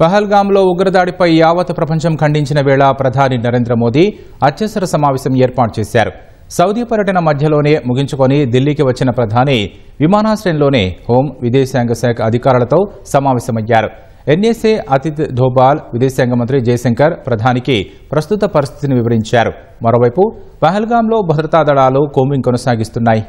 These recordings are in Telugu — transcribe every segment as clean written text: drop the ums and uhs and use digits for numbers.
పహల్గాంలో ఉగ్రదాడిపై యావత్ ప్రపంచం ఖండించిన వేళ ప్రధాని నరేంద్ర మోదీ అత్యవసర సమావేశం ఏర్పాటు చేశారు. సౌదీ పర్యటన మధ్యలోనే ముగించుకొని ఢిల్లీకి వచ్చిన ప్రధాని విమానాశ్రయంలోనే హోం విదేశాంగ శాఖ అధికారులతో సమావేశమయ్యారు. ఎన్ఎస్ఏ అతిథ్ ధోబాల్, విదేశాంగ మంత్రి జయశంకర్ ప్రధానికి ప్రస్తుత పరిస్థితిని వివరించారు. మరోవైపు పహల్గాంలో భద్రతా దళాలు కోంబింగ్ కొనసాగిస్తున్నాయి.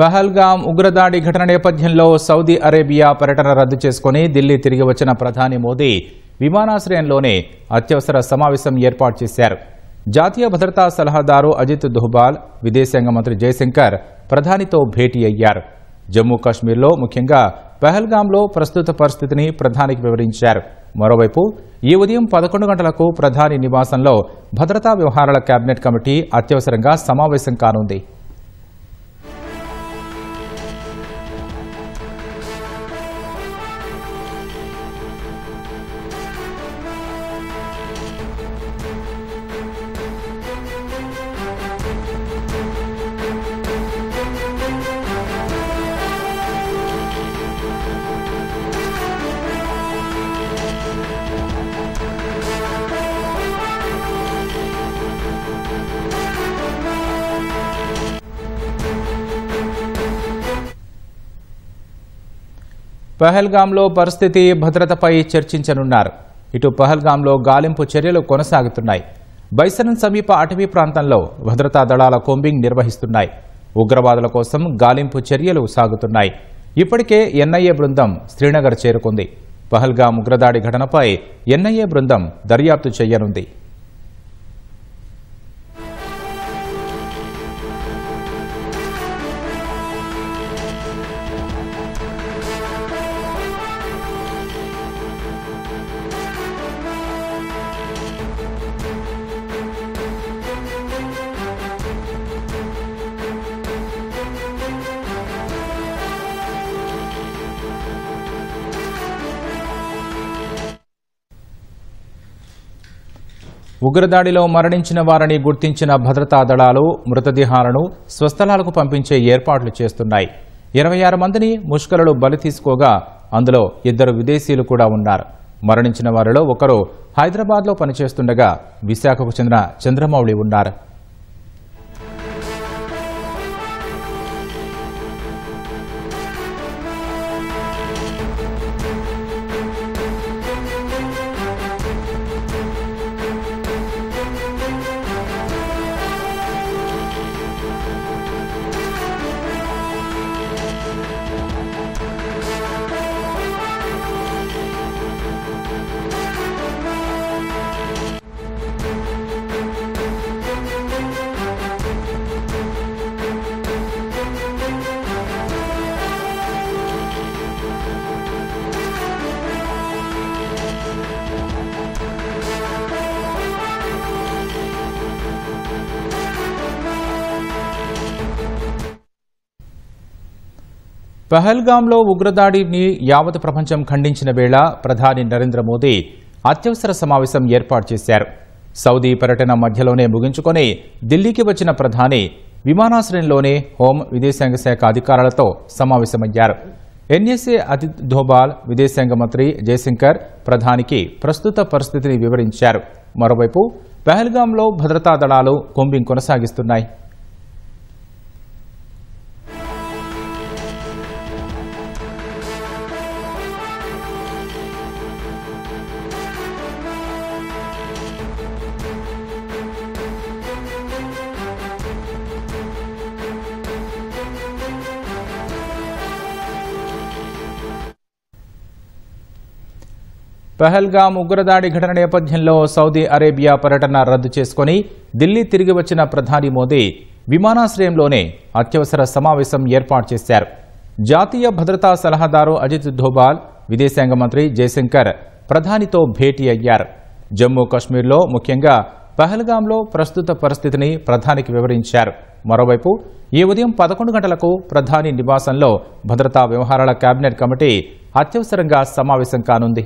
పహల్గాం ఉగ్రదాడి ఘటన నేపథ్యంలో సౌదీ అరేబియా పర్యటన రద్దు చేసుకుని ఢిల్లీ తిరిగి వచ్చిన ప్రధాని మోదీ విమానాశ్రయంలోనే అత్యవసర సమావేశం ఏర్పాటు చేశారు. జాతీయ భద్రతా సలహాదారు అజిత్ దోబాల్, విదేశాంగ మంత్రి జయశంకర్ ప్రధానితో భేటీ అయ్యారు. జమ్మూ కాశ్మీర్లో ముఖ్యంగా పహల్గాంలో ప్రస్తుత పరిస్థితిని ప్రధానికి వివరించారు. మరోవైపు ఈ ఉదయం 11 గంటలకు ప్రధాని నివాసంలో భద్రతా వ్యవహారాల కేబినెట్ కమిటీ అత్యవసరంగా సమావేశం కానుంది. పహల్గాంలో పరిస్థితి భద్రతపై చర్చించనున్నారు. ఇటు పహల్గాంలో గాలింపు చర్యలు కొనసాగుతున్నాయి. బైసరన్ సమీప అటవీ ప్రాంతంలో భద్రతా దళాల కోంబింగ్ నిర్వహిస్తున్నాయి. ఉగ్రవాదుల కోసం గాలింపు చర్యలు సాగుతున్నాయి. ఇప్పటికే ఎన్ఐఏ బృందం శ్రీనగర్ చేరుకుంది. పహల్గాం ఉగ్రదాడి ఘటనపై ఎన్ఐఏ బృందం దర్యాప్తు చేయనుంది. ఉగ్రదాడిలో మరణించిన వారిని గుర్తించిన భద్రతా దళాలు మృతదేహాలను స్వస్థలాలకు పంపించే ఏర్పాట్లు చేస్తున్నాయి. 26 మందిని ముష్కరులు బలి తీసుకోగా అందులో 2 విదేశీయులు కూడా ఉన్నారు. మరణించిన వారిలో ఒకరు హైదరాబాద్లో పనిచేస్తుండగా విశాఖకు చెందిన చంద్రమౌళి ఉన్నారు. పహల్గాంలో ఉగ్రదాడిని యావత్ ప్రపంచం ఖండించిన వేళ ప్రధాని నరేంద్ర మోదీ అత్యవసర సమావేశం ఏర్పాటు చేశారు. సౌదీ పర్యటన మధ్యలోనే ముగించుకొని ఢిల్లీకి వచ్చిన ప్రధాని విమానాశ్రయంలోనే హోం విదేశాంగ శాఖ అధికారులతో సమావేశమయ్యారు. ఎన్ఎస్ఏ అతిథ్ ధోబాల్, విదేశాంగ మంత్రి జయశంకర్ ప్రధానికి ప్రస్తుత పరిస్థితిని వివరించారు. మరోవైపు పహల్గాంలో భద్రతా దళాలు కోంబింగ్ కొనసాగిస్తున్నాయి. పహల్గాం ఉగ్రదాడి ఘటన నేపథ్యంలో సౌదీ అరేబియా పర్యటన రద్దు చేసుకుని ఢిల్లీ తిరిగి వచ్చిన ప్రధాని మోదీ విమానాశ్రయంలోనే అత్యవసర సమావేశం ఏర్పాటు చేశారు. జాతీయ భద్రతా సలహాదారు అజిత్ దోబాల్, విదేశాంగ మంత్రి జయశంకర్ ప్రధానితో భేటీ అయ్యారు. జమ్మూ కాశ్మీర్లో ముఖ్యంగా పహల్గాంలో ప్రస్తుత పరిస్థితిని ప్రధానికి వివరించారు. మరోవైపు ఈ ఉదయం 11 గంటలకు ప్రధాని నివాసంలో భద్రతా వ్యవహారాల కేబినెట్ కమిటీ అత్యవసరంగా సమావేశం కానుంది.